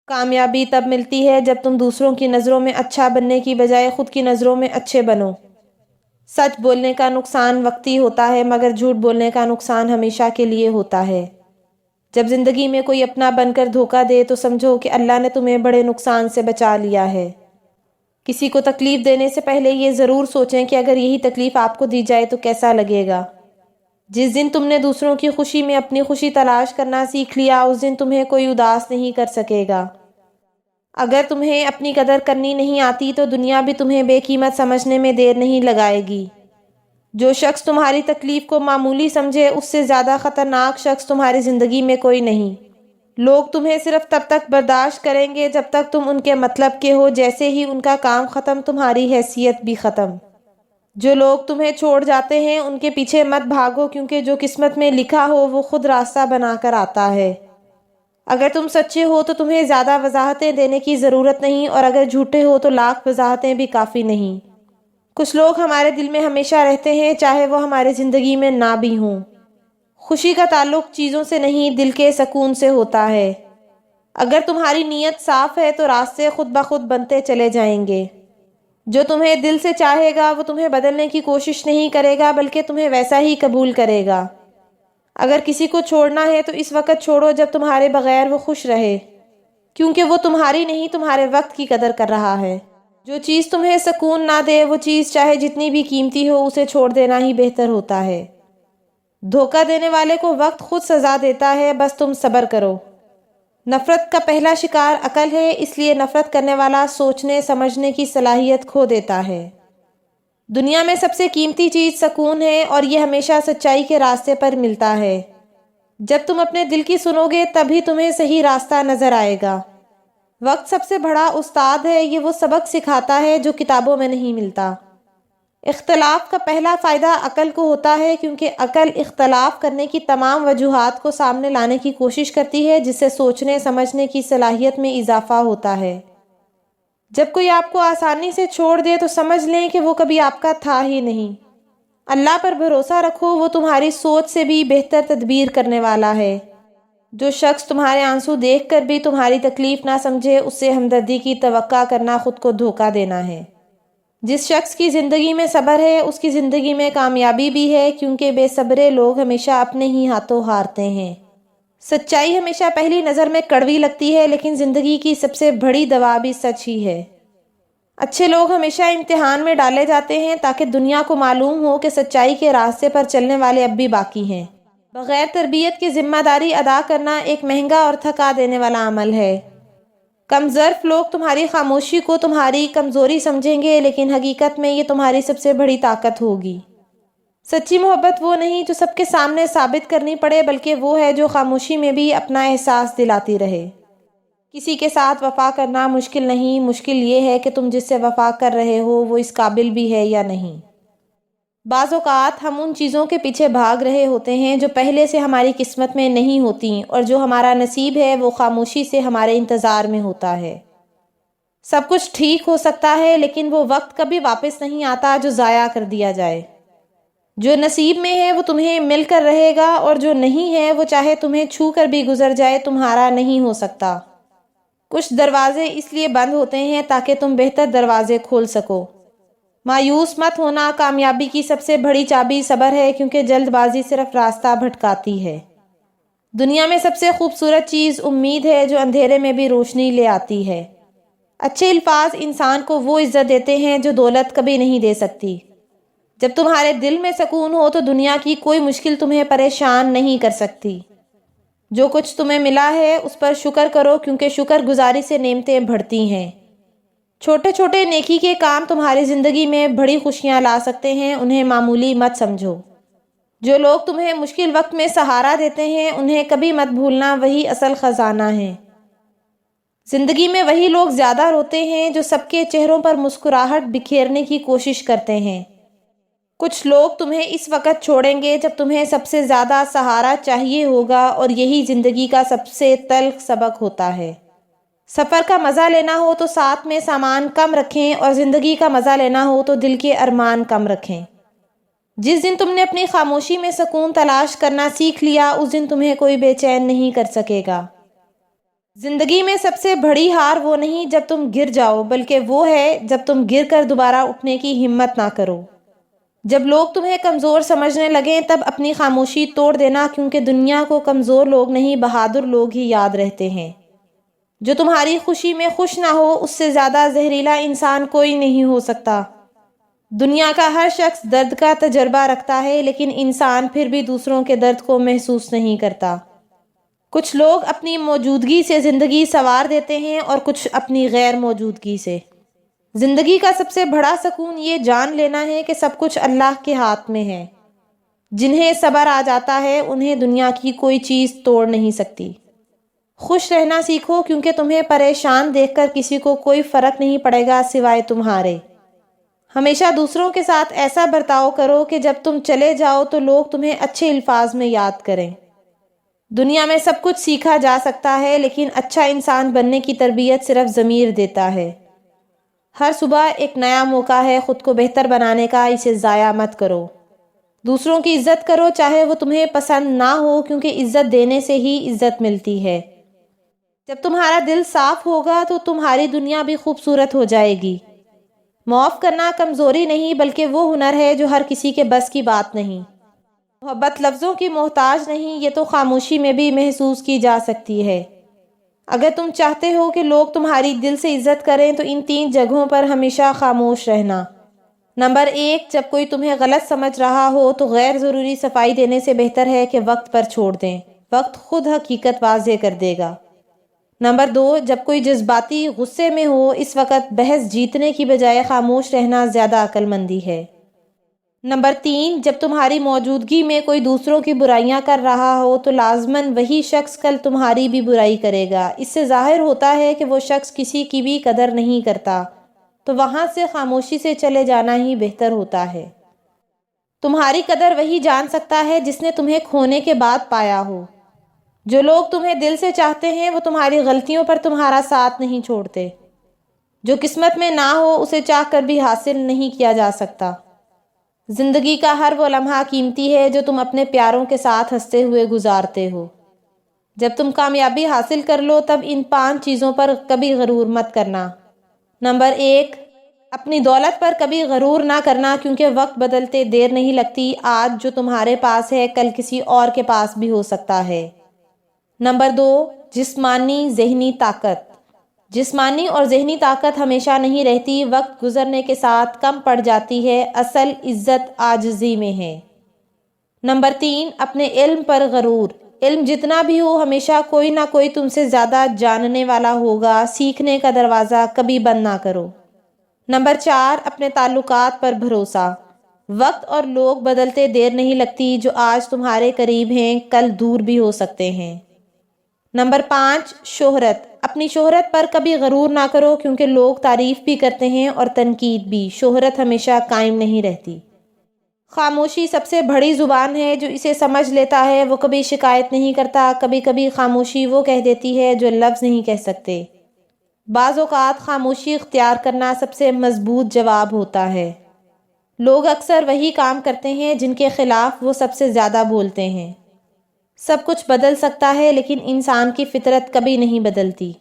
کامیابی تب ملتی ہے جب تم دوسروں کی نظروں میں اچھا بننے کی بجائے خود کی نظروں میں اچھے بنو۔ سچ بولنے کا نقصان وقتی ہوتا ہے مگر جھوٹ بولنے کا نقصان ہمیشہ کے لیے ہوتا ہے۔ جب زندگی میں کوئی اپنا بن کر دھوکہ دے تو سمجھو کہ اللہ نے تمہیں بڑے نقصان سے بچا لیا ہے۔ کسی کو تکلیف دینے سے پہلے یہ ضرور سوچیں کہ اگر یہی تکلیف آپ کو دی جائے تو کیسا لگے گا۔ جس دن تم نے دوسروں کی خوشی میں اپنی خوشی تلاش کرنا سیکھ لیا اس دن تمہیں کوئی اداس نہیں کر سکے گا۔ اگر تمہیں اپنی قدر کرنی نہیں آتی تو دنیا بھی تمہیں بے قیمت سمجھنے میں دیر نہیں لگائے گی۔ جو شخص تمہاری تکلیف کو معمولی سمجھے اس سے زیادہ خطرناک شخص تمہاری زندگی میں کوئی نہیں۔ لوگ تمہیں صرف تب تک برداشت کریں گے جب تک تم ان کے مطلب کے ہو، جیسے ہی ان کا کام ختم تمہاری حیثیت بھی ختم۔ جو لوگ تمہیں چھوڑ جاتے ہیں ان کے پیچھے مت بھاگو، کیونکہ جو قسمت میں لکھا ہو وہ خود راستہ بنا کر آتا ہے۔ اگر تم سچے ہو تو تمہیں زیادہ وضاحتیں دینے کی ضرورت نہیں، اور اگر جھوٹے ہو تو لاکھ وضاحتیں بھی کافی نہیں۔ کچھ لوگ ہمارے دل میں ہمیشہ رہتے ہیں چاہے وہ ہماری زندگی میں نہ بھی ہوں۔ خوشی کا تعلق چیزوں سے نہیں دل کے سکون سے ہوتا ہے۔ اگر تمہاری نیت صاف ہے تو راستے خود بخود بنتے چلے جائیں گے۔ جو تمہیں دل سے چاہے گا وہ تمہیں بدلنے کی کوشش نہیں کرے گا بلکہ تمہیں ویسا ہی قبول کرے گا۔ اگر کسی کو چھوڑنا ہے تو اس وقت چھوڑو جب تمہارے بغیر وہ خوش رہے، کیونکہ وہ تمہاری نہیں تمہارے وقت کی قدر کر رہا ہے۔ جو چیز تمہیں سکون نہ دے وہ چیز چاہے جتنی بھی قیمتی ہو اسے چھوڑ دینا ہی بہتر ہوتا ہے۔ دھوکہ دینے والے کو وقت خود سزا دیتا ہے، بس تم صبر کرو۔ نفرت کا پہلا شکار عقل ہے، اس لیے نفرت کرنے والا سوچنے سمجھنے کی صلاحیت کھو دیتا ہے۔ دنیا میں سب سے قیمتی چیز سکون ہے اور یہ ہمیشہ سچائی کے راستے پر ملتا ہے۔ جب تم اپنے دل کی سنو گے تبھی تمہیں صحیح راستہ نظر آئے گا۔ وقت سب سے بڑا استاد ہے، یہ وہ سبق سکھاتا ہے جو کتابوں میں نہیں ملتا۔ اختلاف کا پہلا فائدہ عقل کو ہوتا ہے، کیونکہ عقل اختلاف کرنے کی تمام وجوہات کو سامنے لانے کی کوشش کرتی ہے جس سے سوچنے سمجھنے کی صلاحیت میں اضافہ ہوتا ہے۔ جب کوئی آپ کو آسانی سے چھوڑ دے تو سمجھ لیں کہ وہ کبھی آپ کا تھا ہی نہیں۔ اللہ پر بھروسہ رکھو، وہ تمہاری سوچ سے بھی بہتر تدبیر کرنے والا ہے۔ جو شخص تمہارے آنسو دیکھ کر بھی تمہاری تکلیف نہ سمجھے اس سے ہمدردی کی توقع کرنا خود کو دھوکہ دینا ہے۔ جس شخص کی زندگی میں صبر ہے اس کی زندگی میں کامیابی بھی ہے، کیونکہ بے صبرے لوگ ہمیشہ اپنے ہی ہاتھوں ہارتے ہیں۔ سچائی ہمیشہ پہلی نظر میں کڑوی لگتی ہے لیکن زندگی کی سب سے بڑی دوا بھی سچ ہی ہے۔ اچھے لوگ ہمیشہ امتحان میں ڈالے جاتے ہیں تاکہ دنیا کو معلوم ہو کہ سچائی کے راستے پر چلنے والے اب بھی باقی ہیں۔ بغیر تربیت کی ذمہ داری ادا کرنا ایک مہنگا اور تھکا دینے والا عمل ہے۔ کم ظرف لوگ تمہاری خاموشی کو تمہاری کمزوری سمجھیں گے لیکن حقیقت میں یہ تمہاری سب سے بڑی طاقت ہوگی۔ سچی محبت وہ نہیں جو سب کے سامنے ثابت کرنی پڑے، بلکہ وہ ہے جو خاموشی میں بھی اپنا احساس دلاتی رہے۔ کسی کے ساتھ وفا کرنا مشکل نہیں، مشکل یہ ہے کہ تم جس سے وفا کر رہے ہو وہ اس قابل بھی ہے یا نہیں۔ بعض اوقات ہم ان چیزوں کے پیچھے بھاگ رہے ہوتے ہیں جو پہلے سے ہماری قسمت میں نہیں ہوتی، اور جو ہمارا نصیب ہے وہ خاموشی سے ہمارے انتظار میں ہوتا ہے۔ سب کچھ ٹھیک ہو سکتا ہے لیکن وہ وقت کبھی واپس نہیں آتا جو ضائع کر دیا جائے۔ جو نصیب میں ہے وہ تمہیں مل کر رہے گا، اور جو نہیں ہے وہ چاہے تمہیں چھو کر بھی گزر جائے تمہارا نہیں ہو سکتا۔ کچھ دروازے اس لیے بند ہوتے ہیں تاکہ تم بہتر دروازے کھول سکو۔ مایوس مت ہونا، کامیابی کی سب سے بڑی چابی صبر ہے، کیونکہ جلد بازی صرف راستہ بھٹکاتی ہے۔ دنیا میں سب سے خوبصورت چیز امید ہے جو اندھیرے میں بھی روشنی لے آتی ہے۔ اچھے الفاظ انسان کو وہ عزت دیتے ہیں جو دولت کبھی نہیں دے سکتی۔ جب تمہارے دل میں سکون ہو تو دنیا کی کوئی مشکل تمہیں پریشان نہیں کر سکتی۔ جو کچھ تمہیں ملا ہے اس پر شکر کرو، کیونکہ شکر گزاری سے نعمتیں بڑھتی ہیں۔ چھوٹے چھوٹے نیکی کے کام تمہاری زندگی میں بڑی خوشیاں لا سکتے ہیں، انہیں معمولی مت سمجھو۔ جو لوگ تمہیں مشکل وقت میں سہارا دیتے ہیں انہیں کبھی مت بھولنا، وہی اصل خزانہ ہے۔ زندگی میں وہی لوگ زیادہ روتے ہیں جو سب کے چہروں پر مسکراہٹ بکھیرنے کی کوشش کرتے ہیں۔ کچھ لوگ تمہیں اس وقت چھوڑیں گے جب تمہیں سب سے زیادہ سہارا چاہیے ہوگا، اور یہی زندگی کا سب سے تلخ سبق ہوتا ہے۔ سفر کا مزہ لینا ہو تو ساتھ میں سامان کم رکھیں، اور زندگی کا مزہ لینا ہو تو دل کے ارمان کم رکھیں۔ جس دن تم نے اپنی خاموشی میں سکون تلاش کرنا سیکھ لیا اس دن تمہیں کوئی بے چین نہیں کر سکے گا۔ زندگی میں سب سے بڑی ہار وہ نہیں جب تم گر جاؤ، بلکہ وہ ہے جب تم گر کر دوبارہ اٹھنے کی ہمت نہ کرو۔ جب لوگ تمہیں کمزور سمجھنے لگیں تب اپنی خاموشی توڑ دینا، کیونکہ دنیا کو کمزور لوگ نہیں بہادر لوگ ہی یاد رہتے ہیں۔ جو تمہاری خوشی میں خوش نہ ہو، اس سے زیادہ زہریلا انسان کوئی نہیں ہو سکتا۔ دنیا کا ہر شخص درد کا تجربہ رکھتا ہے، لیکن انسان پھر بھی دوسروں کے درد کو محسوس نہیں کرتا۔ کچھ لوگ اپنی موجودگی سے زندگی سنوار دیتے ہیں اور کچھ اپنی غیر موجودگی سے۔ زندگی کا سب سے بڑا سکون یہ جان لینا ہے کہ سب کچھ اللہ کے ہاتھ میں ہے۔ جنہیں صبر آ جاتا ہے انہیں دنیا کی کوئی چیز توڑ نہیں سکتی۔ خوش رہنا سیکھو، کیونکہ تمہیں پریشان دیکھ کر کسی کو کوئی فرق نہیں پڑے گا سوائے تمہارے۔ ہمیشہ دوسروں کے ساتھ ایسا برتاؤ کرو کہ جب تم چلے جاؤ تو لوگ تمہیں اچھے الفاظ میں یاد کریں۔ دنیا میں سب کچھ سیکھا جا سکتا ہے، لیکن اچھا انسان بننے کی تربیت صرف ضمیر دیتا ہے۔ ہر صبح ایک نیا موقع ہے خود کو بہتر بنانے کا، اسے ضائع مت کرو۔ دوسروں کی عزت کرو چاہے وہ تمہیں پسند نہ ہو، کیونکہ عزت دینے سے ہی عزت ملتی ہے۔ جب تمہارا دل صاف ہوگا تو تمہاری دنیا بھی خوبصورت ہو جائے گی۔ معاف کرنا کمزوری نہیں بلکہ وہ ہنر ہے جو ہر کسی کے بس کی بات نہیں۔ محبت لفظوں کی محتاج نہیں، یہ تو خاموشی میں بھی محسوس کی جا سکتی ہے۔ اگر تم چاہتے ہو کہ لوگ تمہاری دل سے عزت کریں تو ان 3 جگہوں پر ہمیشہ خاموش رہنا۔ نمبر 1، جب کوئی تمہیں غلط سمجھ رہا ہو تو غیر ضروری صفائی دینے سے بہتر ہے کہ وقت پر چھوڑ دیں۔ وقت خود حقیقت واضح کر دے گا۔ نمبر 2، جب کوئی جذباتی غصے میں ہو، اس وقت بحث جیتنے کی بجائے خاموش رہنا زیادہ عقل مندی ہے۔ نمبر 3، جب تمہاری موجودگی میں کوئی دوسروں کی برائیاں کر رہا ہو تو لازماً وہی شخص کل تمہاری بھی برائی کرے گا۔ اس سے ظاہر ہوتا ہے کہ وہ شخص کسی کی بھی قدر نہیں کرتا، تو وہاں سے خاموشی سے چلے جانا ہی بہتر ہوتا ہے۔ تمہاری قدر وہی جان سکتا ہے جس نے تمہیں کھونے کے بعد پایا ہو۔ جو لوگ تمہیں دل سے چاہتے ہیں وہ تمہاری غلطیوں پر تمہارا ساتھ نہیں چھوڑتے۔ جو قسمت میں نہ ہو اسے چاہ کر بھی حاصل نہیں کیا جا سکتا۔ زندگی کا ہر وہ لمحہ قیمتی ہے جو تم اپنے پیاروں کے ساتھ ہنستے ہوئے گزارتے ہو۔ جب تم کامیابی حاصل کر لو تب ان 5 چیزوں پر کبھی غرور مت کرنا۔ نمبر 1، اپنی دولت پر کبھی غرور نہ کرنا، کیونکہ وقت بدلتے دیر نہیں لگتی۔ آج جو تمہارے پاس ہے کل کسی اور کے پاس بھی ہو سکتا ہے۔ نمبر 2، جسمانی ذہنی طاقت۔ جسمانی اور ذہنی طاقت ہمیشہ نہیں رہتی، وقت گزرنے کے ساتھ کم پڑ جاتی ہے۔ اصل عزت عاجزی میں ہے۔ نمبر 3، اپنے علم پر غرور۔ علم جتنا بھی ہو ہمیشہ کوئی نہ کوئی تم سے زیادہ جاننے والا ہوگا، سیکھنے کا دروازہ کبھی بند نہ کرو۔ نمبر 4، اپنے تعلقات پر بھروسہ۔ وقت اور لوگ بدلتے دیر نہیں لگتی، جو آج تمہارے قریب ہیں کل دور بھی ہو سکتے ہیں۔ نمبر 5، شہرت۔ اپنی شہرت پر کبھی غرور نہ کرو، کیونکہ لوگ تعریف بھی کرتے ہیں اور تنقید بھی۔ شہرت ہمیشہ قائم نہیں رہتی۔ خاموشی سب سے بڑی زبان ہے، جو اسے سمجھ لیتا ہے وہ کبھی شکایت نہیں کرتا۔ کبھی کبھی خاموشی وہ کہہ دیتی ہے جو لفظ نہیں کہہ سکتے۔ بعض اوقات خاموشی اختیار کرنا سب سے مضبوط جواب ہوتا ہے۔ لوگ اکثر وہی کام کرتے ہیں جن کے خلاف وہ سب سے زیادہ بولتے ہیں۔ سب کچھ بدل سکتا ہے لیکن انسان کی فطرت کبھی نہیں بدلتی۔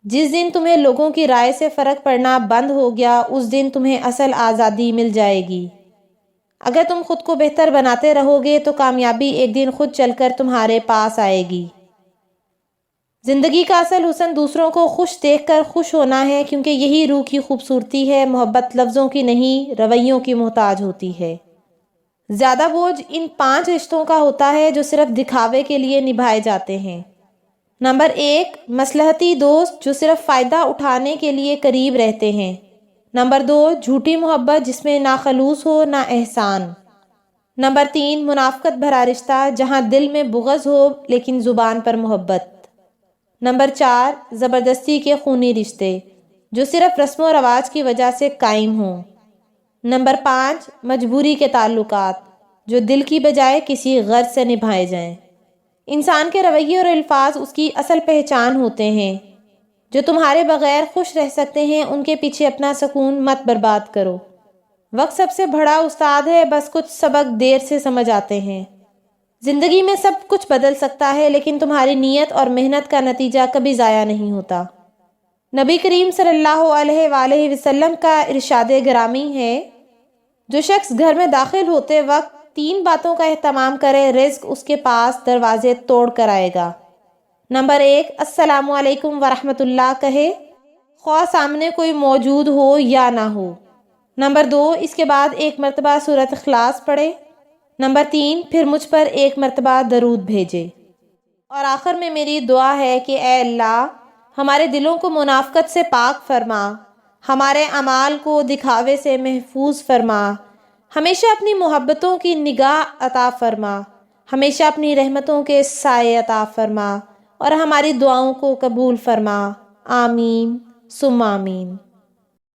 جس دن تمہیں لوگوں کی رائے سے فرق پڑنا بند ہو گیا اس دن تمہیں اصل آزادی مل جائے گی۔ اگر تم خود کو بہتر بناتے رہو گے تو کامیابی ایک دن خود چل کر تمہارے پاس آئے گی۔ زندگی کا اصل حسن دوسروں کو خوش دیکھ کر خوش ہونا ہے، کیونکہ یہی روح کی خوبصورتی ہے۔ محبت لفظوں کی نہیں رویوں کی محتاج ہوتی ہے۔ زیادہ بوجھ ان 5 رشتوں کا ہوتا ہے جو صرف دکھاوے کے لیے نبھائے جاتے ہیں۔ نمبر 1، مصلحتی دوست جو صرف فائدہ اٹھانے کے لیے قریب رہتے ہیں۔ نمبر 2، جھوٹی محبت جس میں نہ خلوص ہو نہ احسان۔ نمبر 3، منافقت بھرا رشتہ جہاں دل میں بغض ہو لیکن زبان پر محبت۔ نمبر 4، زبردستی کے خونی رشتے جو صرف رسم و رواج کی وجہ سے قائم ہوں۔ نمبر 5، مجبوری کے تعلقات جو دل کی بجائے کسی غرض سے نبھائے جائیں۔ انسان کے رویے اور الفاظ اس کی اصل پہچان ہوتے ہیں۔ جو تمہارے بغیر خوش رہ سکتے ہیں ان کے پیچھے اپنا سکون مت برباد کرو۔ وقت سب سے بڑا استاد ہے، بس کچھ سبق دیر سے سمجھ آتے ہیں۔ زندگی میں سب کچھ بدل سکتا ہے لیکن تمہاری نیت اور محنت کا نتیجہ کبھی ضائع نہیں ہوتا۔ نبی کریم صلی اللہ علیہ وآلہ وسلم کا ارشاد گرامی ہے، جو شخص گھر میں داخل ہوتے وقت 3 باتوں کا اہتمام کرے، رزق اس کے پاس دروازے توڑ کر آئے گا۔ نمبر 1، السلام علیکم ورحمۃ اللہ کہے، خواہ سامنے کوئی موجود ہو یا نہ ہو۔ نمبر 2، اس کے بعد 1 مرتبہ سورۃ اخلاص پڑھے۔ نمبر 3، پھر مجھ پر 1 مرتبہ درود بھیجے۔ اور آخر میں میری دعا ہے کہ اے اللہ ہمارے دلوں کو منافقت سے پاک فرما، ہمارے اعمال کو دکھاوے سے محفوظ فرما، ہمیشہ اپنی محبتوں کی نگاہ عطا فرما، ہمیشہ اپنی رحمتوں کے سائے عطا فرما اور ہماری دعاؤں کو قبول فرما۔ آمین ثم آمین۔